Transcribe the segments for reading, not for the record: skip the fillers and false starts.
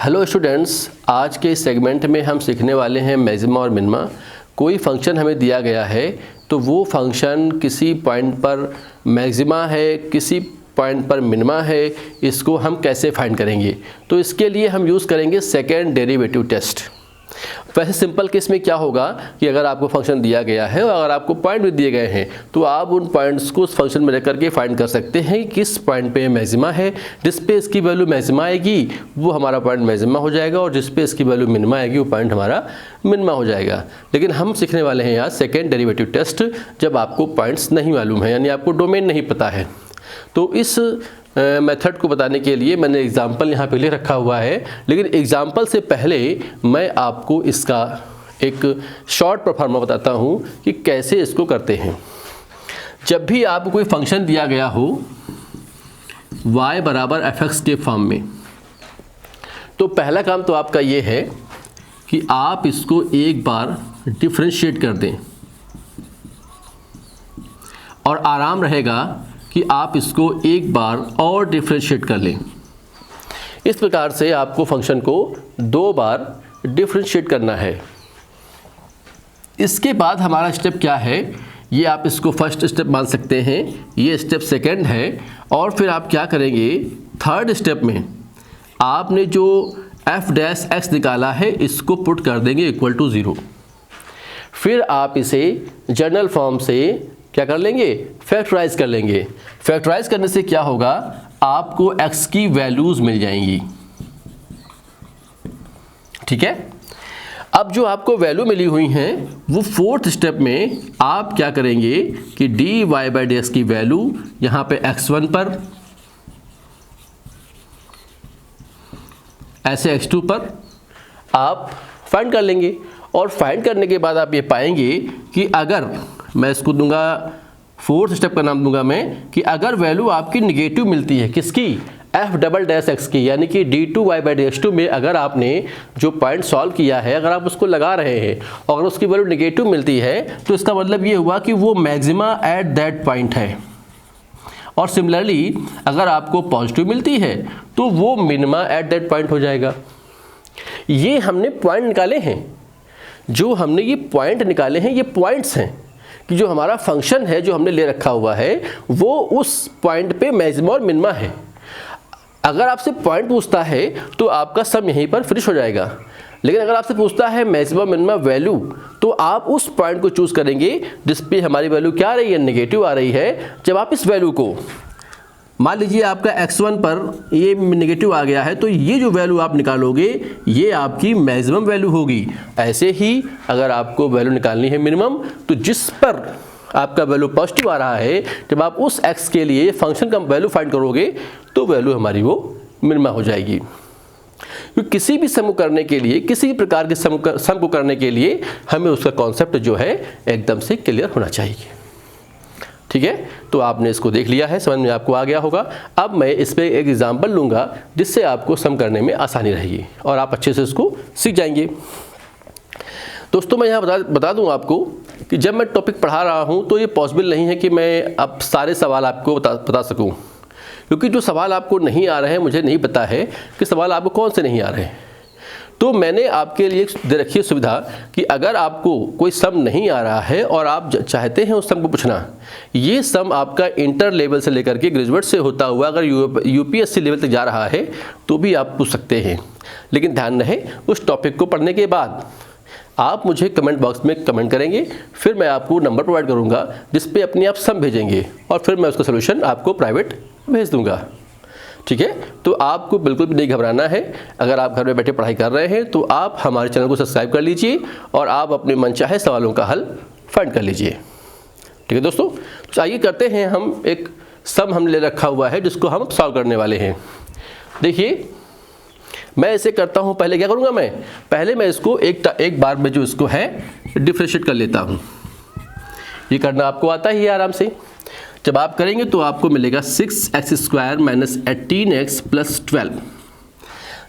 Hello students, आज के इस सेगमेंट में हम सीखने वाले हैं मैक्सिमा और मिनिमा। कोई फंक्शन हमें दिया गया है तो वो फंक्शन किसी पॉइंट पर मैक्सिमा है, किसी पॉइंट पर मिनिमा है, इसको हम कैसे फाइंड करेंगे। तो इसके लिए हम यूज़ करेंगे सेकेंड डेरिवेटिव टेस्ट। वैसे सिंपल केस में क्या होगा कि अगर आपको फंक्शन दिया गया है और अगर आपको पॉइंट भी दिए गए हैं तो आप उन पॉइंट्स को उस फंक्शन में रख करके फाइंड कर सकते हैं कि किस पॉइंट पे मैक्सिमा है। जिस पे इसकी वैल्यू मैक्सिमा आएगी वो हमारा पॉइंट मैक्सिमा हो जाएगा और जिस पे इसकी वैल्यू मिनिमा आएगी वो पॉइंट हमारा मिनिमा हो जाएगा। लेकिन हम सीखने वाले हैं आज सेकेंड डेरिवेटिव टेस्ट, जब आपको पॉइंट्स नहीं मालूम है, यानी आपको डोमेन नहीं पता है। तो इस मेथड को बताने के लिए मैंने एग्जाम्पल यहाँ पे ले रखा हुआ है, लेकिन एग्जाम्पल से पहले मैं आपको इसका एक शॉर्ट परफॉर्मा बताता हूँ कि कैसे इसको करते हैं। जब भी आपको कोई फंक्शन दिया गया हो y बराबर fx के फॉर्म में, तो पहला काम तो आपका ये है कि आप इसको एक बार डिफरेंशिएट कर दें और आराम रहेगा कि आप इसको एक बार और डिफरेंशिएट कर लें। इस प्रकार से आपको फंक्शन को दो बार डिफरेंशिएट करना है। इसके बाद हमारा स्टेप क्या है, ये आप इसको फर्स्ट स्टेप मान सकते हैं, ये स्टेप सेकंड है। और फिर आप क्या करेंगे, थर्ड स्टेप में आपने जो f डैश x निकाला है इसको पुट कर देंगे इक्वल टू 0। फिर आप इसे जनरल फॉर्म से क्या कर लेंगे, फैक्टराइज कर लेंगे। फैक्टराइज करने से क्या होगा, आपको x की वैल्यूज मिल जाएंगी। ठीक है। अब जो आपको वैल्यू मिली हुई हैं वो फोर्थ स्टेप में आप क्या करेंगे कि dy बाई dx की वैल्यू यहाँ पे x1 पर, ऐसे x2 पर आप फाइंड कर लेंगे। और फाइंड करने के बाद आप ये पाएंगे कि अगर मैं इसको दूंगा, फोर्थ स्टेप का नाम दूंगा मैं, कि अगर वैल्यू आपकी निगेटिव मिलती है, किसकी, f डबल डैश x की, यानी कि d2y बाई dx2 में अगर आपने जो पॉइंट सॉल्व किया है अगर आप उसको लगा रहे हैं और अगर उसकी वैल्यू निगेटिव मिलती है तो इसका मतलब ये हुआ कि वो मैक्सिमा एट दैट पॉइंट है। और सिमिलरली अगर आपको पॉजिटिव मिलती है तो वो मिनिमा एट दैट पॉइंट हो जाएगा। ये हमने पॉइंट निकाले हैं, जो हमने ये पॉइंट निकाले हैं ये पॉइंट्स हैं कि जो हमारा फंक्शन है जो हमने ले रखा हुआ है वो उस पॉइंट पे मैक्सिमा और मिनिमा है। अगर आपसे पॉइंट पूछता है तो आपका सम यहीं पर फिनिश हो जाएगा, लेकिन अगर आपसे पूछता है मैक्सिमा मिनिमा वैल्यू तो आप उस पॉइंट को चूज़ करेंगे जिस पे हमारी वैल्यू क्या आ रही है, नेगेटिव आ रही है। जब आप इस वैल्यू को, मान लीजिए आपका x1 पर ये नेगेटिव आ गया है, तो ये जो वैल्यू आप निकालोगे ये आपकी मैक्सिमम वैल्यू होगी। ऐसे ही अगर आपको वैल्यू निकालनी है मिनिमम, तो जिस पर आपका वैल्यू पॉजिटिव आ रहा है, जब आप उस x के लिए फंक्शन का वैल्यू फाइंड करोगे तो वैल्यू हमारी वो मिनिमा हो जाएगी। क्योंकि किसी भी सम को करने के लिए, किसी भी प्रकार के सम को करने के लिए हमें उसका कॉन्सेप्ट जो है एकदम से क्लियर होना चाहिए। ठीक है, तो आपने इसको देख लिया है, समझ में आपको आ गया होगा। अब मैं इस पर एक एग्जांपल लूँगा जिससे आपको सम करने में आसानी रहेगी और आप अच्छे से इसको सीख जाएंगे। दोस्तों, मैं यहाँ बता दूँ आपको कि जब मैं टॉपिक पढ़ा रहा हूँ तो ये पॉसिबल नहीं है कि मैं अब सारे सवाल आपको बता सकूँ, क्योंकि जो सवाल आपको नहीं आ रहे हैं मुझे नहीं पता है कि सवाल आपको कौन से नहीं आ रहे हैं। तो मैंने आपके लिए दे रखी है सुविधा कि अगर आपको कोई सम नहीं आ रहा है और आप चाहते हैं उस सम को पूछना, ये सम आपका इंटर लेवल से लेकर के ग्रेजुएट से होता हुआ अगर यूपीएससी लेवल तक जा रहा है तो भी आप पूछ सकते हैं। लेकिन ध्यान रहे, उस टॉपिक को पढ़ने के बाद आप मुझे कमेंट बॉक्स में कमेंट करेंगे, फिर मैं आपको नंबर प्रोवाइड करूँगा जिस पे अपने आप सम भेजेंगे और फिर मैं उसका सोल्यूशन आपको प्राइवेट भेज दूँगा। ठीक है, तो आपको बिल्कुल भी नहीं घबराना है। अगर आप घर में बैठे पढ़ाई कर रहे हैं तो आप हमारे चैनल को सब्सक्राइब कर लीजिए और आप अपने मनचाहे सवालों का हल फाइंड कर लीजिए। ठीक है दोस्तों, तो आइए करते हैं, हम एक सम हमने ले रखा हुआ है जिसको हम सॉल्व करने वाले हैं। देखिए, मैं इसे करता हूँ, पहले क्या करूँगा, पहले मैं इसको एक बार में जो इसको है डिफरेंशिएट कर लेता हूँ। ये करना आपको आता ही है आराम से। जब आप करेंगे तो आपको मिलेगा 6x² माइनस 18x प्लस 12।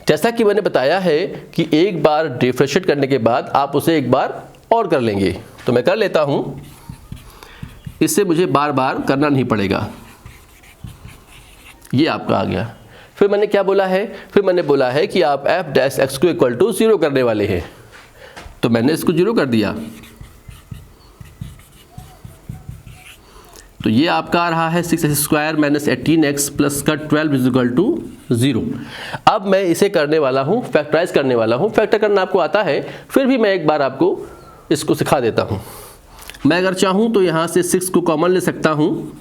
जैसा कि मैंने बताया है कि एक बार डिफरेंशिएट करने के बाद आप उसे एक बार और कर लेंगे, तो मैं कर लेता हूँ। इससे मुझे बार बार करना नहीं पड़ेगा। ये आपका आ गया फिर मैंने क्या बोला है, फिर मैंने बोला है कि आप एफ डैश एक्स को इक्वल टू 0 करने वाले हैं, तो मैंने इसको 0 कर दिया। तो ये आपका आ रहा है 6x² - 18x प्लस का 12 इज इक्वल टू 0। अब मैं इसे करने वाला हूँ, फैक्टराइज करने वाला हूँ। फैक्टर करना आपको आता है, फिर भी मैं एक बार आपको इसको सिखा देता हूँ। मैं अगर चाहूँ तो यहाँ से 6 को कॉमन ले सकता हूँ,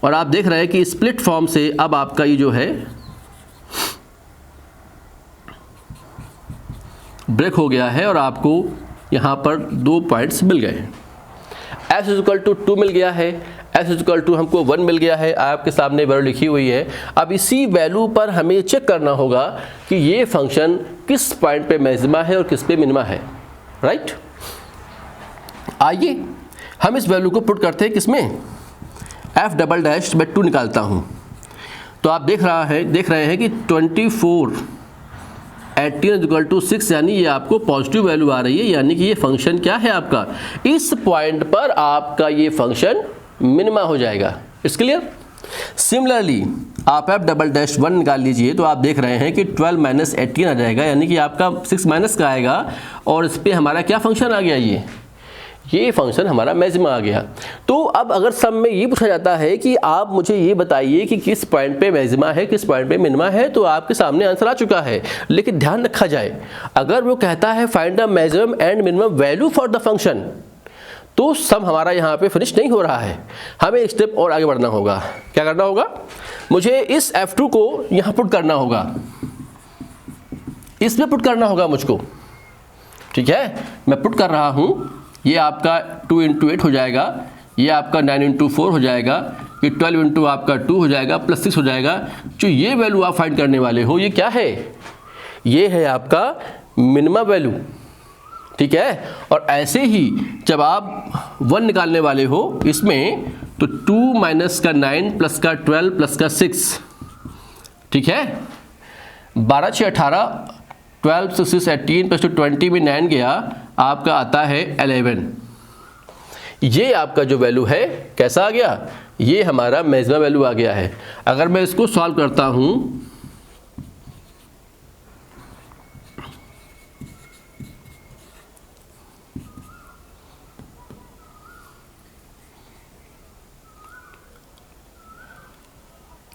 और आप देख रहे हैं कि स्प्लिट फॉर्म से अब आपका ये जो है ब्रेक हो गया है और आपको यहाँ पर 2 पॉइंट्स मिल गए हैं। s इज इक्वल टू 2 मिल गया है, s इज इक्वल टू हमको 1 मिल गया है, आपके सामने वैल्यू लिखी हुई है। अब इसी वैल्यू पर हमें चेक करना होगा कि ये फंक्शन किस पॉइंट पे मैक्सिमा है और किस पे मिनिमा है, राइट। आइए हम इस वैल्यू को पुट करते हैं किसमें, f डबल डैश मैं 2 निकालता हूँ। तो आप देख रहे हैं कि 24 18 इक्वल टू 6, यानी ये आपको पॉजिटिव वैल्यू आ रही है, यानी कि ये फंक्शन क्या है आपका, इस पॉइंट पर आपका ये फंक्शन मिनिमा हो जाएगा। It's clear. सिमिलरली आप एफ डबल डैश 1 निकाल लीजिए, तो आप देख रहे हैं कि 12 माइनस 18 आ जाएगा, यानी कि आपका 6 माइनस का आएगा, और इस पर हमारा क्या फंक्शन आ गया, ये फंक्शन हमारा मैक्सिमा आ गया। तो अब अगर सम में ये पूछा जाता है कि आप मुझे ये बताइए कि किस पॉइंट पे मैक्सिमा है, किस पॉइंट पे मिनिमा है, तो आपके सामने आंसर आ चुका है। लेकिन ध्यान रखा जाए, अगर वो कहता है find the maximum and minimum value for the function, तो सम हमारा यहाँ पे फिनिश नहीं हो रहा है, हमें एक स्टेप और आगे बढ़ना होगा। क्या करना होगा, मुझे इस F2 को यहाँ पुट करना होगा, इसमें पुट करना होगा मुझको, ठीक है। मैं पुट कर रहा हूँ, ये आपका 2 × 8 हो जाएगा, ये आपका 9 × 4 हो जाएगा, ये 12 × आपका 2 हो जाएगा, प्लस 6 हो जाएगा। जो ये वैल्यू आप फाइंड करने वाले हो, ये क्या है, ये है आपका मिनिमम वैल्यू, ठीक है। और ऐसे ही जब आप 1 निकालने वाले हो इसमें, तो 2 माइनस का 9 प्लस का 12 प्लस का 6, ठीक है। 12 6 18, 12 6 18 प्लस 20 में 9 गया, आपका आता है 11। ये आपका जो वैल्यू है कैसा आ गया, ये हमारा मैक्सिमम वैल्यू आ गया है। अगर मैं इसको सॉल्व करता हूँ,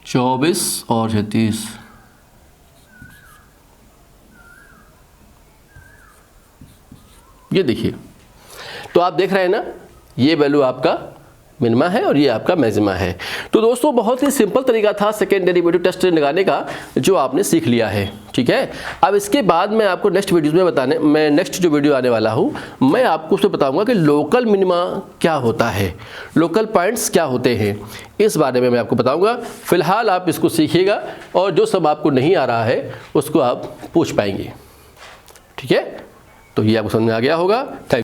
चौबीस और 36, ये देखिए, तो आप देख रहे हैं ना, ये वैल्यू आपका मिनिमा है और ये आपका मैक्सिमा है। तो दोस्तों बहुत ही सिंपल तरीका था सेकेंड डेरिवेटिव टेस्ट निकालने का, जो आपने सीख लिया है, ठीक है। अब इसके बाद मैं आपको नेक्स्ट जो वीडियो आने वाला हूँ, मैं आपको उसमें बताऊंगा कि लोकल मिनिमा क्या होता है, लोकल पॉइंट्स क्या होते हैं, इस बारे में मैं आपको बताऊंगा। फिलहाल आप इसको सीखिएगा, और जो सब आपको नहीं आ रहा है उसको आप पूछ पाएंगे, ठीक है। तो ये आपको समझ में आ गया होगा। थैंक